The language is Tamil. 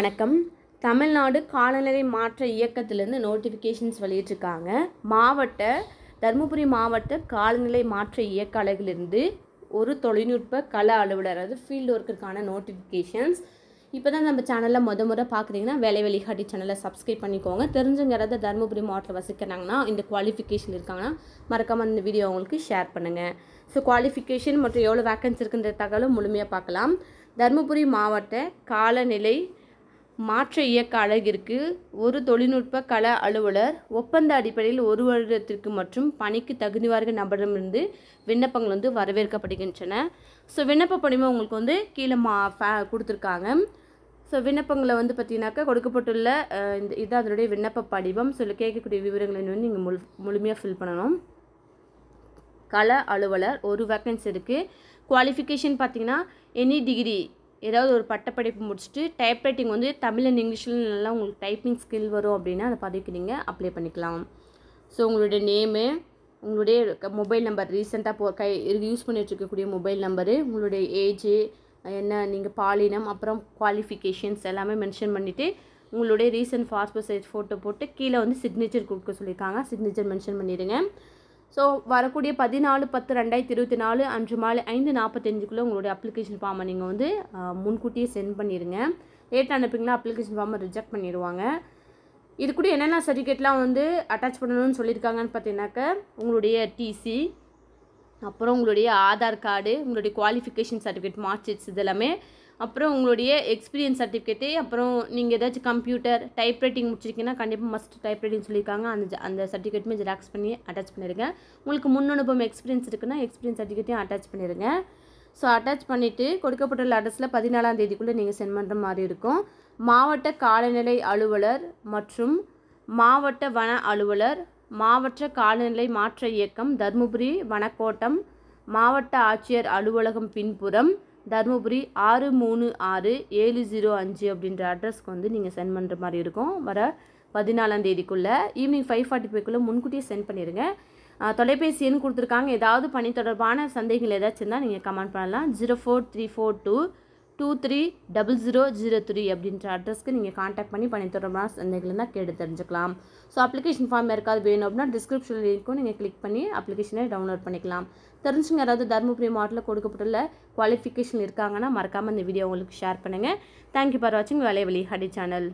வணக்கம். தமிழ்நாடு காலநிலை மாற்ற இயக்கத்திலிருந்து நோட்டிஃபிகேஷன்ஸ் வெளியிட்டிருக்காங்க. தருமபுரி மாவட்ட காலநிலை மாற்ற இயக்க அலகிலிருந்து ஒரு தொழில்நுட்ப கள அலுவலர், அதாவது ஃபீல்டு ஒர்க்குக்கான நோட்டிஃபிகேஷன்ஸ். இப்போ தான் நம்ம சேனலில் முறை பார்க்குறீங்கன்னா வேலை வழிகாட்டி சேனலை சப்ஸ்கிரைப் பண்ணிக்கோங்க. தெரிஞ்சுங்கிறத தருமபுரி மாவட்டத்தில் வசிக்கிறாங்கன்னா இந்த குவாலிஃபிகேஷன் இருக்காங்கன்னா மறக்காமல் இந்த வீடியோ அவங்களுக்கு ஷேர் பண்ணுங்கள். ஸோ குவாலிஃபிகேஷன் மற்றும் எவ்வளோ வேக்கன்சி இருக்குன்ற தகவலும் முழுமையாக பார்க்கலாம். தருமபுரி மாவட்ட காலநிலை மாற்ற இயக்க அலகிற்கு ஒரு தொழில்நுட்ப கள அலுவலர் ஒப்பந்த அடிப்படையில் 1 வருடத்திற்கு மற்றும் பணிக்கு தகுதிவார்ந்த நபரிடமிருந்து விண்ணப்பங்கள் வரவேற்கப்படுகின்றன. ஸோ விண்ணப்ப படிவம் உங்களுக்கு கீழே கொடுத்துருக்காங்க. ஸோ விண்ணப்பங்களை பார்த்தீங்கன்னாக்கா கொடுக்கப்பட்டுள்ள இது அதனுடைய விண்ணப்ப படிவம். ஸோ கேட்கக்கூடிய விவரங்களை நீங்கள் முழுமையாக ஃபில் பண்ணணும். கள அலுவலர் ஒரு வேக்கன்சி இருக்குது. குவாலிஃபிகேஷன் பார்த்தீங்கன்னா எனி டிகிரி, ஏதாவது ஒரு பட்டப்படிப்பு முடிச்சுட்டு டைப்ரைட்டிங் தமிழ் அண்ட் இங்கிலீஷில் நல்லா உங்களுக்கு டைப்பிங் ஸ்கில் வரும் அப்படின்னா அந்த பதவிக்கு நீங்கள் அப்ளை பண்ணிக்கலாம். ஸோ உங்களுடைய நேமு, உங்களுடைய மொபைல் நம்பர், ரீசெண்டாக யூஸ் பண்ணிட்டு இருக்கக்கூடிய மொபைல் நம்பரு, உங்களுடைய ஏஜு என்ன, நீங்கள் பாலினம், அப்புறம் குவாலிஃபிகேஷன்ஸ் எல்லாமே மென்ஷன் பண்ணிவிட்டு உங்களுடைய ரீசெண்ட் பாஸ்போர்ட் சைஸ் ஃபோட்டோ போட்டு கீழே சிக்னேச்சர் கொடுக்க சொல்லியிருக்காங்க. சிக்னேச்சர் மென்ஷன் பண்ணிடுங்க. ஸோ வரக்கூடிய 14/10/2024 அன்று மாலை 5:45 உங்களுடைய அப்ளிகேஷன் ஃபார்மை நீங்கள் முன்கூட்டியே சென்ட் பண்ணிடுங்க. லேட் அனுப்பிங்கன்னா அப்ளிகேஷன் ஃபார்மை ரிஜெக்ட் பண்ணிடுவாங்க. இது கூட என்னென்ன சர்டிஃபிகேட்லாம் அட்டாச் பண்ணணும்னு சொல்லியிருக்காங்கன்னு பார்த்தீங்கன்னாக்கா உங்களுடைய டிசி, அப்புறம் உங்களுடைய ஆதார் கார்டு, உங்களுடைய குவாலிஃபிகேஷன் சர்டிஃபிகேட், மார்க் ஷீட்ஸ் இதெல்லாமே, அப்புறம் உங்களுடைய எக்ஸ்பீரியன்ஸ் சர்டிஃபிகேட்டு, அப்புறம் நீங்கள் ஏதாச்சும் கம்ப்யூட்டர் டைப்ரைட்டிங் முடிச்சிருக்கீங்கன்னா கண்டிப்பாக மஸ்ட் டைப்ரைட்டிங் சொல்லியிருக்காங்க. அந்த சர்டிஃபிகேட்டுமே ஜெராக்ஸ் பண்ணி அட்டாச் பண்ணிடுங்க. உங்களுக்கு முன்னனுபவம் எக்ஸ்பீரியன்ஸ் இருக்குன்னா எக்ஸ்பீரியன்ஸ் சர்டிஃபிகேட்டையும் அட்டாச் பண்ணிடுங்க. ஸோ அட்டாச் பண்ணிவிட்டு கொடுக்கப்பட்டுள்ள அட்ரஸில் 14ஆம் தேதிக்குள்ளே நீங்கள் சென்ட் பண்ணுற மாதிரி இருக்கும். மாவட்ட காலநிலை அலுவலர் மற்றும் மாவட்ட வன அலுவலர், மாவட்ட காலநிலை மாற்ற இயக்கம், தருமபுரி வனக்கோட்டம், மாவட்ட ஆட்சியர் அலுவலகம் பின்புறம், தருமபுரி 636705 அப்படின்ற அட்ரஸ்க்கு நீங்கள் சென்ட் பண்ணுற மாதிரி இருக்கும். வர 14ஆம் தேதிக்குள்ளே ஈவினிங் 5:45 முன்கூட்டியே சென்ட் பண்ணிடுங்க. தொலைபேசி எண் கொடுத்துருக்காங்க. ஏதாவது பணி தொடர்பான சந்தேகங்கள் ஏதாச்சும் இருந்தால் நீங்கள் கமெண்ட் பண்ணலாம். 04342230003 அப்படின்ற அட்ரஸ்க்கு நீங்கள் காண்டாக்ட் பண்ணி பணி தொடர்பான சந்தேகங்கள் இருந்தால் கேட்டு தெரிஞ்சுக்கலாம். ஸோ அப்ளிகேஷன் ஃபார்ம் யாருக்காவது வேணும் அப்படின்னா டிஸ்கிரிப்ஷனில் இருக்கும், நீங்கள் கிளிக் பண்ணி அப்ளிகேஷனை டவுன்லோட் பண்ணிக்கலாம். தெரிஞ்சுங்க யாராவது தருமபுரி மாவட்டத்தில் கொடுக்கப்பட்டுள்ள குவாலிஃபிகேஷன் இருக்காங்கன்னா மறக்காமல் இந்த வீடியோ உங்களுக்கு ஷேர் பண்ணுங்கள். தேங்க்யூ ஃபார் வாட்சிங் வேலை வழிகாட்டி சேனல்.